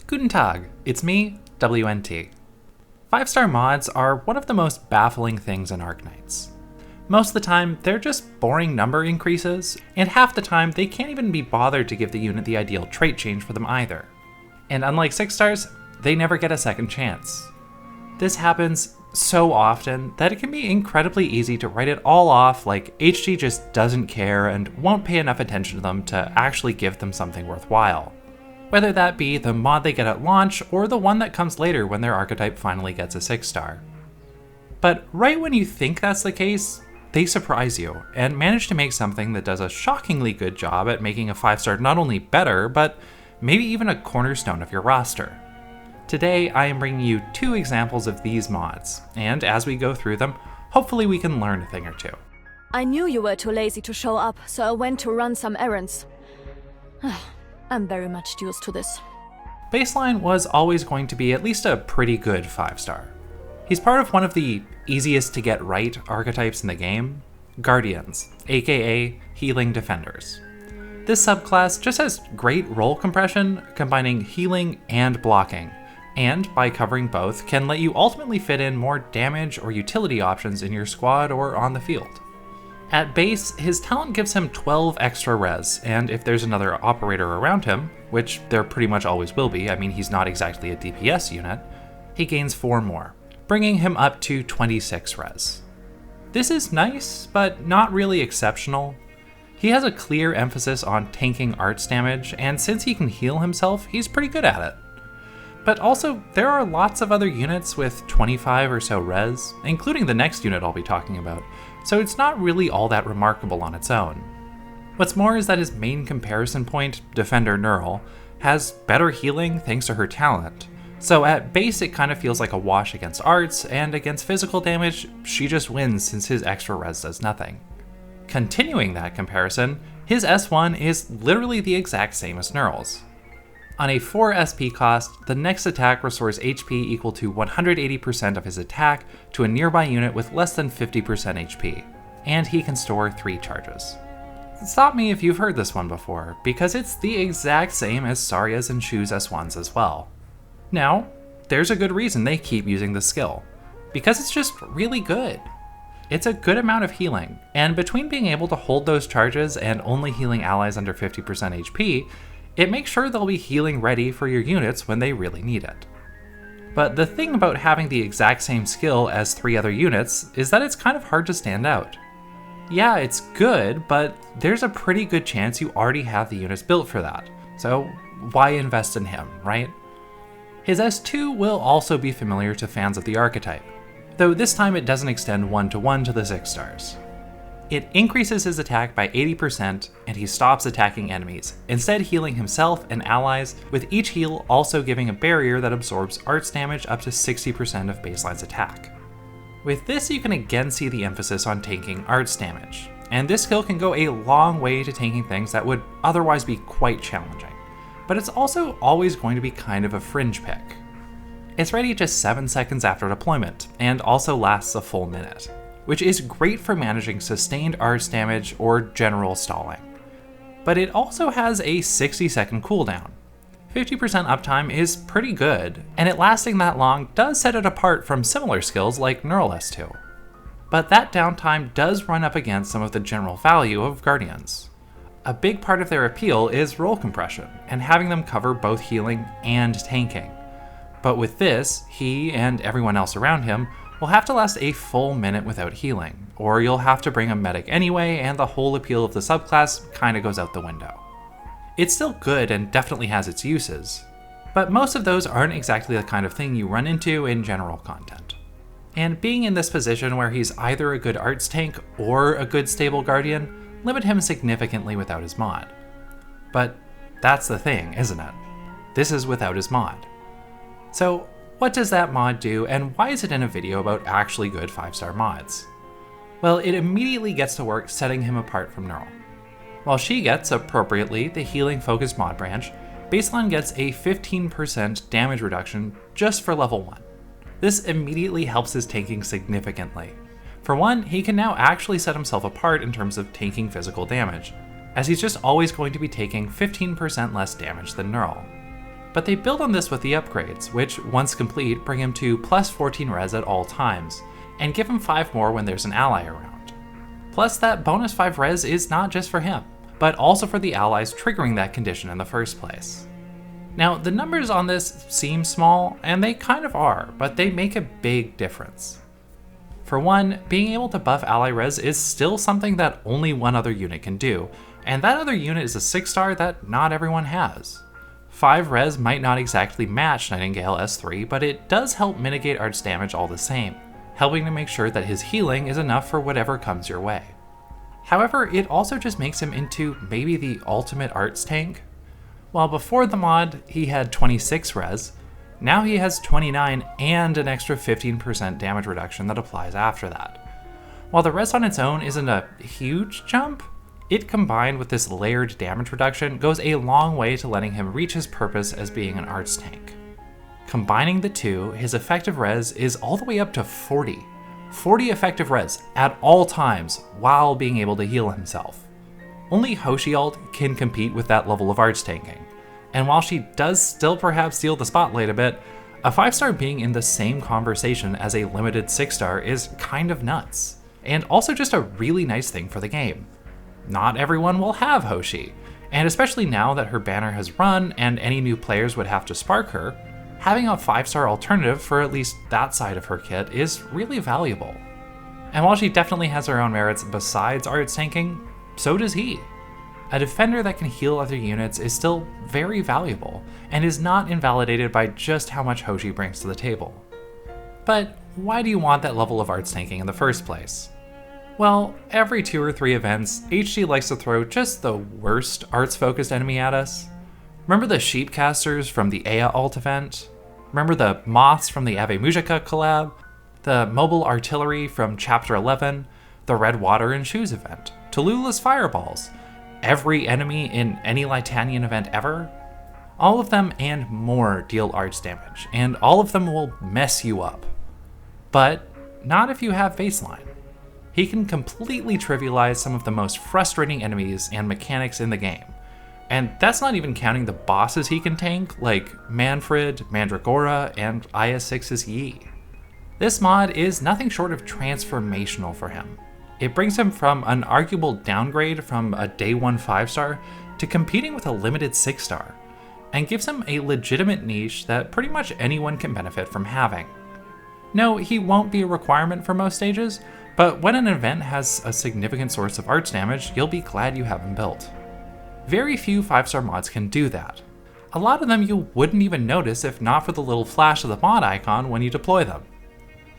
Guten Tag, it's me, WNT. 5-star mods are one of the most baffling things in Arknights. Most of the time, they're just boring number increases, and half the time they can't even be bothered to give the unit the ideal trait change for them either. And unlike 6 stars, they never get a second chance. This happens so often that it can be incredibly easy to write it all off like HG just doesn't care and won't pay enough attention to them to actually give them something worthwhile. Whether that be the mod they get at launch or the one that comes later when their archetype finally gets a 6-star. But right when you think that's the case, they surprise you and manage to make something that does a shockingly good job at making a 5-star not only better, but maybe even a cornerstone of your roster. Today, I am bringing you 2 examples of these mods, and as we go through them, hopefully we can learn a thing or two. I knew you were too lazy to show up, so I went to run some errands. I'm very much used to this. Bassline was always going to be at least a pretty good 5-star. He's part of one of the easiest to get right archetypes in the game, Guardians, aka Healing Defenders. This subclass just has great roll compression, combining healing and blocking, and by covering both, can let you ultimately fit in more damage or utility options in your squad or on the field. At base, his talent gives him 12 extra res, and if there's another operator around him, which there pretty much always will be, I mean he's not exactly a DPS unit, he gains 4 more, bringing him up to 26 res. This is nice, but not really exceptional. He has a clear emphasis on tanking arts damage, and since he can heal himself, he's pretty good at it. But also, there are lots of other units with 25 or so res, including the next unit I'll be talking about, so it's not really all that remarkable on its own. What's more is that his main comparison point, Defender Neural, has better healing thanks to her talent. So at base it kind of feels like a wash against arts, and against physical damage, she just wins since his extra res does nothing. Continuing that comparison, his S1 is literally the exact same as Neural's. On a 4 SP cost, the next attack restores HP equal to 180% of his attack to a nearby unit with less than 50% HP, and he can store 3 charges. Stop me if you've heard this one before, because it's the exact same as Sarya's and Shu's S1s as well. Now, there's a good reason they keep using this skill, because it's just really good. It's a good amount of healing, and between being able to hold those charges and only healing allies under 50% HP, it makes sure they'll be healing ready for your units when they really need it. But the thing about having the exact same skill as 3 other units is that it's kind of hard to stand out. Yeah, it's good, but there's a pretty good chance you already have the units built for that, so why invest in him, right? His S2 will also be familiar to fans of the archetype, though this time it doesn't extend 1-to-1 to the 6 stars. It increases his attack by 80%, and he stops attacking enemies, instead healing himself and allies, with each heal also giving a barrier that absorbs arts damage up to 60% of Bassline's attack. With this you can again see the emphasis on tanking arts damage, and this skill can go a long way to tanking things that would otherwise be quite challenging, but it's also always going to be kind of a fringe pick. It's ready just 7 seconds after deployment, and also lasts a full minute, which is great for managing sustained arts damage or general stalling. But it also has a 60-second cooldown. 50% uptime is pretty good, and it lasting that long does set it apart from similar skills like Neural S2. But that downtime does run up against some of the general value of Guardians. A big part of their appeal is roll compression, and having them cover both healing and tanking. But with this, he and everyone else around him will have to last a full minute without healing, or you'll have to bring a medic anyway, and the whole appeal of the subclass kinda goes out the window. It's still good and definitely has its uses, but most of those aren't exactly the kind of thing you run into in general content. And being in this position where he's either a good arts tank or a good stable guardian limit him significantly without his mod. But that's the thing, isn't it? This is without his mod. So what does that mod do, and why is it in a video about actually good 5-star mods? Well, it immediately gets to work setting him apart from Neural. While she gets, appropriately, the healing focused mod branch, Bassline gets a 15% damage reduction just for level 1. This immediately helps his tanking significantly. For one, he can now actually set himself apart in terms of tanking physical damage, as he's just always going to be taking 15% less damage than Neural. But they build on this with the upgrades, which, once complete, bring him to plus 14 res at all times, and give him 5 more when there's an ally around. Plus, that bonus 5 res is not just for him, but also for the allies triggering that condition in the first place. Now, the numbers on this seem small, and they kind of are, but they make a big difference. For one, being able to buff ally res is still something that only one other unit can do, and that other unit is a 6-star that not everyone has. 5 res might not exactly match Nightingale S3, but it does help mitigate arts damage all the same, helping to make sure that his healing is enough for whatever comes your way. However, it also just makes him into maybe the ultimate arts tank. While before the mod he had 26 res, now he has 29 and an extra 15% damage reduction that applies after that. While the res on its own isn't a huge jump, it combined with this layered damage reduction goes a long way to letting him reach his purpose as being an arts tank. Combining the two, his effective res is all the way up to 40. 40 effective res at all times while being able to heal himself. Only Hoshi ult can compete with that level of arts tanking. And while she does still perhaps steal the spotlight a bit, a 5-star being in the same conversation as a limited 6-star is kind of nuts, and also just a really nice thing for the game. Not everyone will have Hoshi, and especially now that her banner has run and any new players would have to spark her, having a 5-star alternative for at least that side of her kit is really valuable. And while she definitely has her own merits besides arts tanking, so does he. A defender that can heal other units is still very valuable, and is not invalidated by just how much Hoshi brings to the table. But why do you want that level of arts tanking in the first place? Well, every 2 or 3 events, HG likes to throw just the worst arts-focused enemy at us. Remember the Sheepcasters from the Ea ult event? Remember the Moths from the Ave Mujika collab? The Mobile Artillery from Chapter 11? The Red Water and Shoes event? Tallulah's Fireballs? Every enemy in any Litanian event ever? All of them and more deal arts damage, and all of them will mess you up. But not if you have Bassline. He can completely trivialize some of the most frustrating enemies and mechanics in the game. And that's not even counting the bosses he can tank, like Manfred, Mandragora, and IS6's Yi. This mod is nothing short of transformational for him. It brings him from an arguable downgrade from a day 1 5-star to competing with a limited 6-star, and gives him a legitimate niche that pretty much anyone can benefit from having. No, he won't be a requirement for most stages, but when an event has a significant source of arts damage, you'll be glad you have him built. Very few 5-star mods can do that. A lot of them you wouldn't even notice if not for the little flash of the mod icon when you deploy them.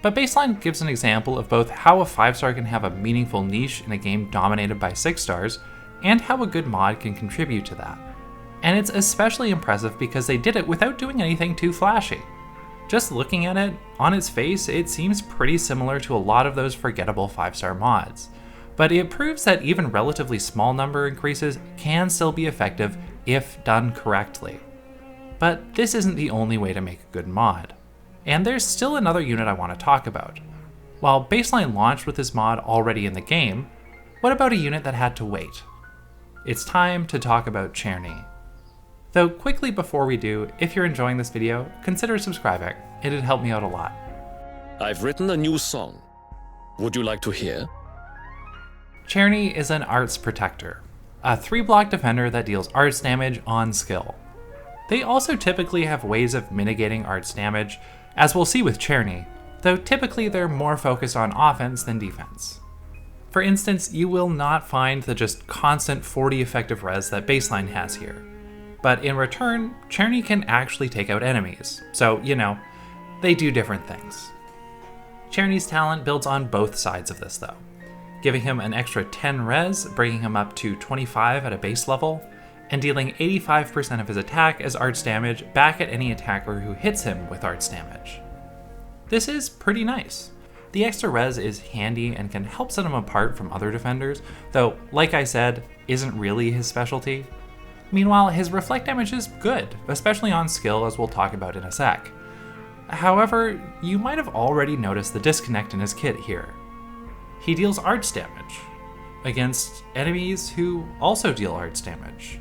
But Bassline gives an example of both how a 5-star can have a meaningful niche in a game dominated by 6-stars, and how a good mod can contribute to that. And it's especially impressive because they did it without doing anything too flashy. Just looking at it, on its face, it seems pretty similar to a lot of those forgettable 5-star mods. But it proves that even relatively small number increases can still be effective if done correctly. But this isn't the only way to make a good mod. And there's still another unit I want to talk about. While Bassline launched with this mod already in the game, what about a unit that had to wait? It's time to talk about Czerny. Though quickly before we do, if you're enjoying this video, consider subscribing. It'd help me out a lot. I've written a new song. Would you like to hear? Czerny is an arts protector, a 3-block defender that deals arts damage on skill. They also typically have ways of mitigating arts damage, as we'll see with Czerny, though typically they're more focused on offense than defense. For instance, you will not find the just constant 40 effective res that Bassline has here. But in return, Czerny can actually take out enemies, so, you know, they do different things. Czerny's talent builds on both sides of this though, giving him an extra 10 res, bringing him up to 25 at a base level, and dealing 85% of his attack as arts damage back at any attacker who hits him with arts damage. This is pretty nice. The extra res is handy and can help set him apart from other defenders, though, like I said, isn't really his specialty. Meanwhile, his reflect damage is good, especially on skill as we'll talk about in a sec. However, you might have already noticed the disconnect in his kit here. He deals arts damage against enemies who also deal arts damage.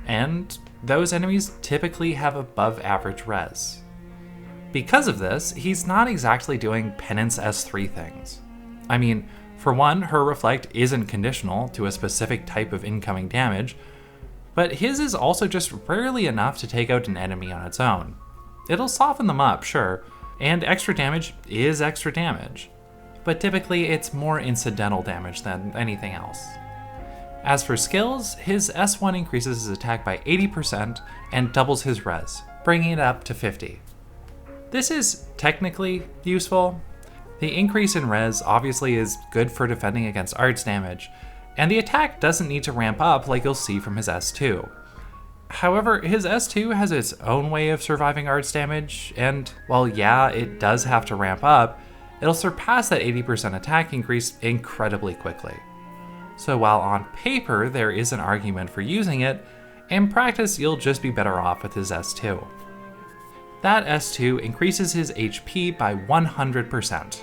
And those enemies typically have above average res. Because of this, he's not exactly doing Penance S3 things. I mean, for one, her Reflect isn't conditional to a specific type of incoming damage, but his is also just rarely enough to take out an enemy on its own. It'll soften them up, sure, and extra damage is extra damage, but typically it's more incidental damage than anything else. As for skills, his S1 increases his attack by 80% and doubles his res, bringing it up to 50. This is technically useful. The increase in res obviously is good for defending against arts damage, and the attack doesn't need to ramp up like you'll see from his S2. However, his S2 has its own way of surviving arts damage, and while yeah, it does have to ramp up, it'll surpass that 80% attack increase incredibly quickly. So while on paper there is an argument for using it, in practice you'll just be better off with his S2. That S2 increases his HP by 100%,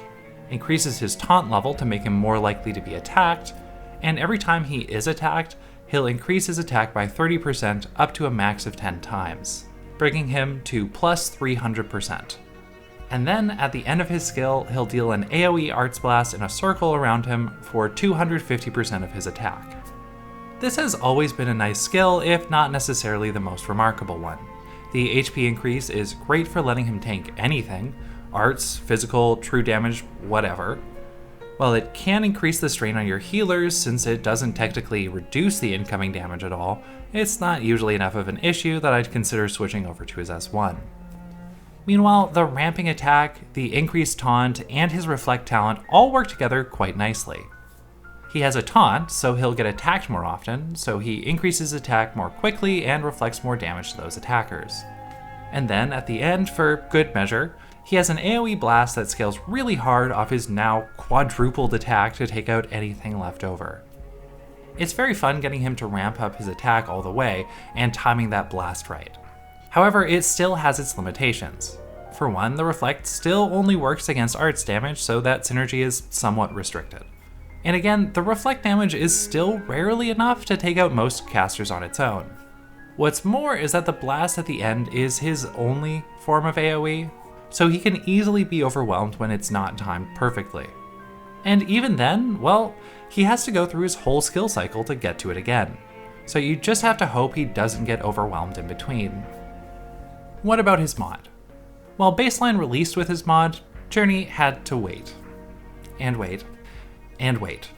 increases his taunt level to make him more likely to be attacked, and every time he is attacked, he'll increase his attack by 30% up to a max of 10 times, bringing him to plus 300%. And then at the end of his skill, he'll deal an AoE Arts Blast in a circle around him for 250% of his attack. This has always been a nice skill, if not necessarily the most remarkable one. The HP increase is great for letting him tank anything, arts, physical, true damage, whatever. While it can increase the strain on your healers since it doesn't technically reduce the incoming damage at all, it's not usually enough of an issue that I'd consider switching over to his S1. Meanwhile, the ramping attack, the increased taunt, and his reflect talent all work together quite nicely. He has a taunt, so he'll get attacked more often, so he increases attack more quickly and reflects more damage to those attackers. And then at the end, for good measure, he has an AoE blast that scales really hard off his now quadrupled attack to take out anything left over. It's very fun getting him to ramp up his attack all the way and timing that blast right. However, it still has its limitations. For one, the Reflect still only works against arts damage, so that synergy is somewhat restricted. And again, the Reflect damage is still rarely enough to take out most casters on its own. What's more is that the blast at the end is his only form of AoE, so he can easily be overwhelmed when it's not timed perfectly. And even then, well, he has to go through his whole skill cycle to get to it again, so you just have to hope he doesn't get overwhelmed in between. What about his mod? While Bassline released with his mod, Czerny had to wait. And wait. And wait.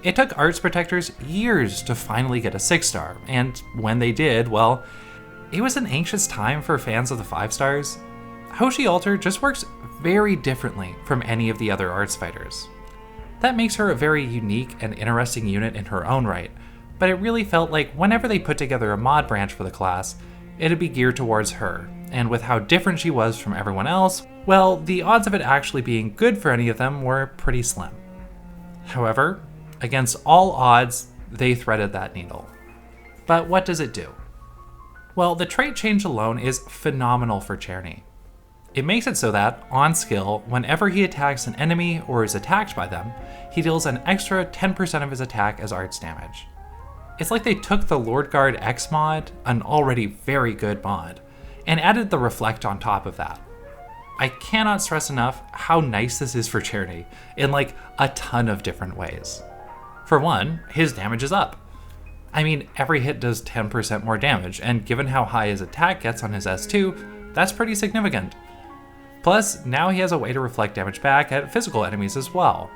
It took Arts Protectors years to finally get a 6-star, and when they did, well, it was an anxious time for fans of the 5 stars. Hoshi Alter just works very differently from any of the other arts fighters. That makes her a very unique and interesting unit in her own right, but it really felt like whenever they put together a mod branch for the class, it'd be geared towards her, and with how different she was from everyone else, well, the odds of it actually being good for any of them were pretty slim. However, against all odds, they threaded that needle. But what does it do? Well, the trait change alone is phenomenal for Czerny. It makes it so that, on skill, whenever he attacks an enemy or is attacked by them, he deals an extra 10% of his attack as arts damage. It's like they took the Lord Guard X mod, an already very good mod, and added the Reflect on top of that. I cannot stress enough how nice this is for Czerny, in like a ton of different ways. For one, his damage is up. I mean, every hit does 10% more damage, and given how high his attack gets on his S2, that's pretty significant. Plus, now he has a way to reflect damage back at physical enemies as well.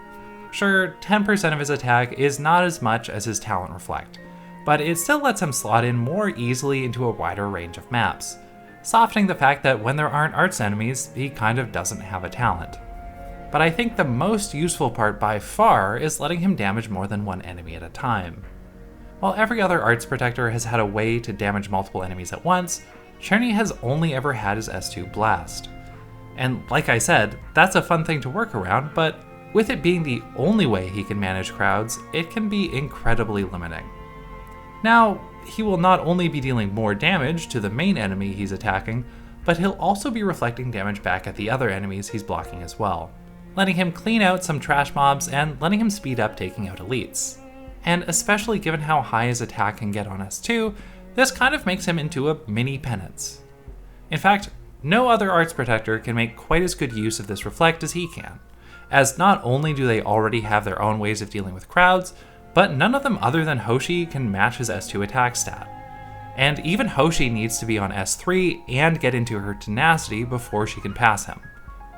Sure, 10% of his attack is not as much as his talent Reflect, but it still lets him slot in more easily into a wider range of maps, softening the fact that when there aren't arts enemies, he kind of doesn't have a talent. But I think the most useful part by far is letting him damage more than one enemy at a time. While every other arts protector has had a way to damage multiple enemies at once, Czerny has only ever had his S2 blast. And like I said, that's a fun thing to work around, but with it being the only way he can manage crowds, it can be incredibly limiting. Now, he will not only be dealing more damage to the main enemy he's attacking, but he'll also be reflecting damage back at the other enemies he's blocking as well, letting him clean out some trash mobs and letting him speed up taking out elites. And especially given how high his attack can get on S2, This kind of makes him into a mini penance. In fact, no other arts protector can make quite as good use of this reflect as he can, as not only do they already have their own ways of dealing with crowds, but none of them other than Hoshi can match his S2 attack stat. And even Hoshi needs to be on S3 and get into her tenacity before she can pass him.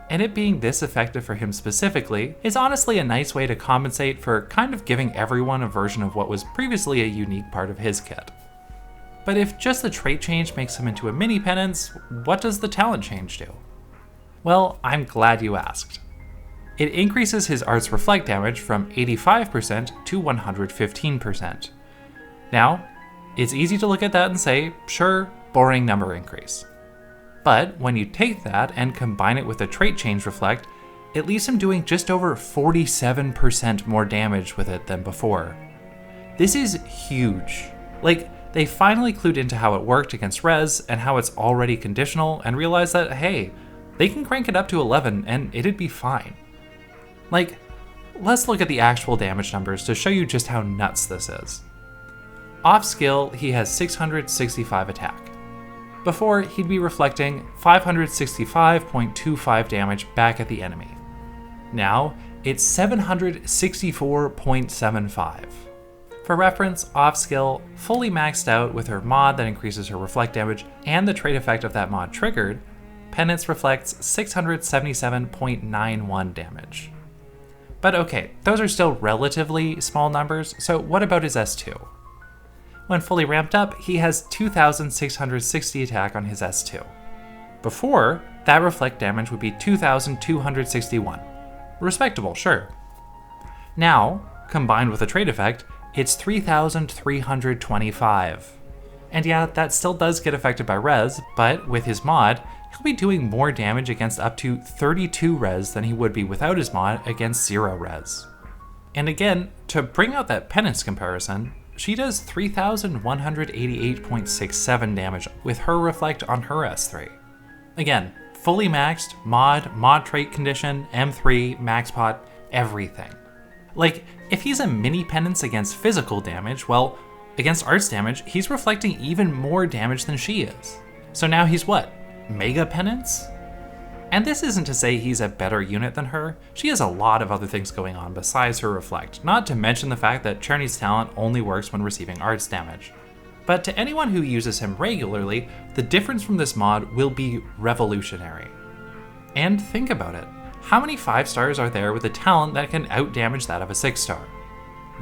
And it being this effective for him specifically is honestly a nice way to compensate for kind of giving everyone a version of what was previously a unique part of his kit. But if just the trait change makes him into a mini penance, what does the talent change do? Well, I'm glad you asked. It increases his art's reflect damage from 85% to 115%. Now, it's easy to look at that and say, sure, boring number increase. But when you take that and combine it with a trait change reflect, it leaves him doing just over 47% more damage with it than before. This is huge. Like, they finally clued into how it worked against res and how it's already conditional and realized that, hey, they can crank it up to 11 and it'd be fine. Like, let's look at the actual damage numbers to show you just how nuts this is. Off skill, he has 665 attack. Before, he'd be reflecting 565.25 damage back at the enemy. Now, it's 764.75. For reference, off skill, fully maxed out with her mod that increases her reflect damage and the trait effect of that mod triggered, Penance reflects 677.91 damage. But okay, those are still relatively small numbers, so what about his S2? When fully ramped up, he has 2,660 attack on his S2. Before, that reflect damage would be 2,261. Respectable, sure. Now, combined with the trait effect, it's 3,325. And yeah, that still does get affected by res, but with his mod, he'll be doing more damage against up to 32 res than he would be without his mod against 0 res. And again, to bring out that penance comparison, she does 3,188.67 damage with her reflect on her S3. Again, fully maxed, mod trait condition, M3, max pot, everything. Like, if he's a mini penance against physical damage, well, against arts damage, he's reflecting even more damage than she is. So now he's what? Mega penance? And this isn't to say he's a better unit than her. She has a lot of other things going on besides her reflect, not to mention the fact that Czerny's talent only works when receiving arts damage. But to anyone who uses him regularly, the difference from this mod will be revolutionary. And think about it. How many 5 stars are there with a talent that can outdamage that of a 6 star?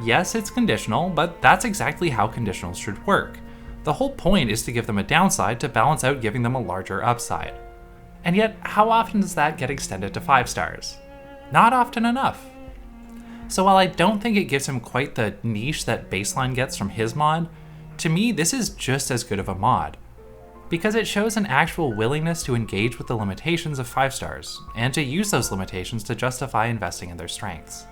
Yes, it's conditional, but that's exactly how conditionals should work. The whole point is to give them a downside to balance out giving them a larger upside. And yet, how often does that get extended to 5 stars? Not often enough. So while I don't think it gives him quite the niche that Bassline gets from his mod, to me this is just as good of a mod. Because it shows an actual willingness to engage with the limitations of 5 stars, and to use those limitations to justify investing in their strengths.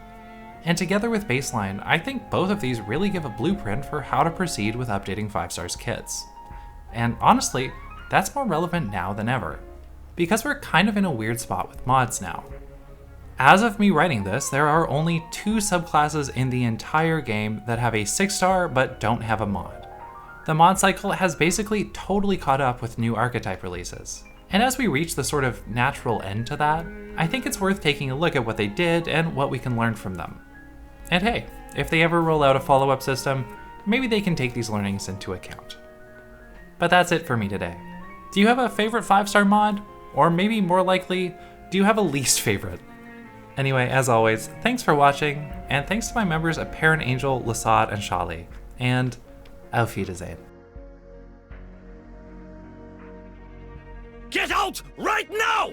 And together with Bassline, I think both of these really give a blueprint for how to proceed with updating 5 stars kits. And honestly, that's more relevant now than ever, because we're kind of in a weird spot with mods now. As of me writing this, there are only 2 subclasses in the entire game that have a 6 star but don't have a mod. The mod cycle has basically totally caught up with new archetype releases. And as we reach the sort of natural end to that, I think it's worth taking a look at what they did and what we can learn from them. And hey, if they ever roll out a follow-up system, maybe they can take these learnings into account. But that's it for me today. Do you have a favorite 5-star mod? Or maybe more likely, do you have a least favorite? Anyway, as always, thanks for watching, and thanks to my members Apparent Angel, Lasad, and Shali. And Auf Wiedersehen. Get out right now!